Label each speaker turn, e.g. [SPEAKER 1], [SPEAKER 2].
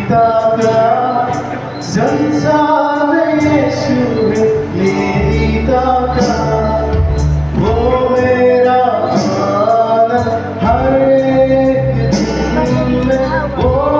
[SPEAKER 1] पिता का संसार यीशु है मेरी ताकत, वो मेरा आनंद हर एक दिन में, वो